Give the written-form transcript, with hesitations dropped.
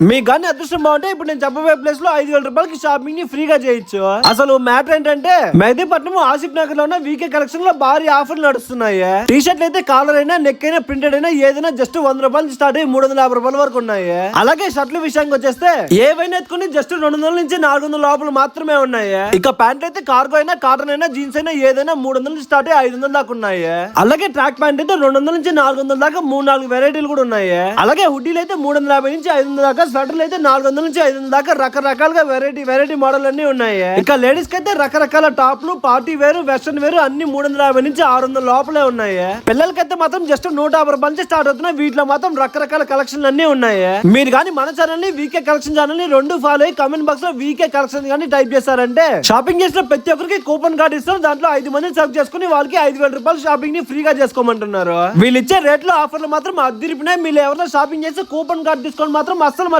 మీకు కానీ అదృష్టం బాగుంటే ఇప్పుడు నేను చెప్పబోయే ప్లేస్ లో 5,000 రూపాయలకి షాపింగ్ ని ఫ్రీగా చేయొచ్చు. అసలు మ్యాటర్ ఏంటంటే మెహదీపట్నం ఆసిఫ్ నగర్ లో ఉన్న వీకే కలెక్షన్ లో భారీ ఆఫర్లు నడుస్తున్నాయి. టీ షర్ట్ అయితే కాలర్ అయినా నెక్ అయినా ప్రింటెడ్ అయినా ఏదైనా జస్ట్ 100 రూపాయల నుంచి స్టార్ట్ అయ్యి 350 రూపాయల వరకు ఉన్నాయి. అలాగే షర్ట్ల విషయానికి వచ్చేస్తే ఏవైనా ఎత్తుకుని జస్ట్ 200 నుంచి 400 లోపల మాత్రమే ఉన్నాయి. ఇక ప్యాంట్ అయితే కార్గో అయినా కాటన్ అయినా జీన్స్ అయినా ఏదైనా 300 నుంచి స్టార్ట్ అయ్యి 500 దాకా ఉన్నాయి. అలాగే ట్రాక్ ప్యాంట్ అయితే 200 నుంచి 400 దాకా 3-4 వెరైటీలు కూడా ఉన్నాయి. అలాగే హుడ్డీలు అయితే 350 నుంచి 500 దాకా, స్వెటర్లు అయితే 400 నుంచి 500 దాకా రకరకాలుగా వెరైటీ మోడల్ అన్ని ఉన్నాయి. ఇక లేడీస్ కి అయితే రకరకాల టాప్లు, పార్టీ వేరు, వెస్టర్న్ వేరు అన్ని 350 నుంచి 600 లోపలే ఉన్నాయి. పిల్లలకైతే మాత్రం జస్ట్ 150 రూపాయల నుంచి స్టార్ట్ అవుతున్నాయి. వీటిలో మాత్రం రకరకాల కలెక్షన్లు అన్ని ఉన్నాయి. మీరు కానీ మన ఛానల్ ని వీకే కలెక్షన్ ఛానల్ ని 2 ఫాలో అయ్యి కమెంట్ బాక్స్ లో వీకే కలెక్షన్ కానీ టైప్ చేశారంటే షాపింగ్ చేసిన ప్రతి ఒక్కరికి కూపన్ కార్డు ఇస్తాం. దాంట్లో 5 మందిని సెలెక్ట్ చేసుకుని వాళ్ళకి 5,000 రూపాయలు షాపింగ్ ని ఫ్రీగా చేసుకోమంటున్నారు. వీళ్ళు ఇచ్చే రేట్లు ఆఫర్లు మాత్రం అద్దరిపినాయి. మీరు ఎవరైనా షాపింగ్ చేసి కూపన్ కార్డు తీసుకొని మాత్రం అస్సలు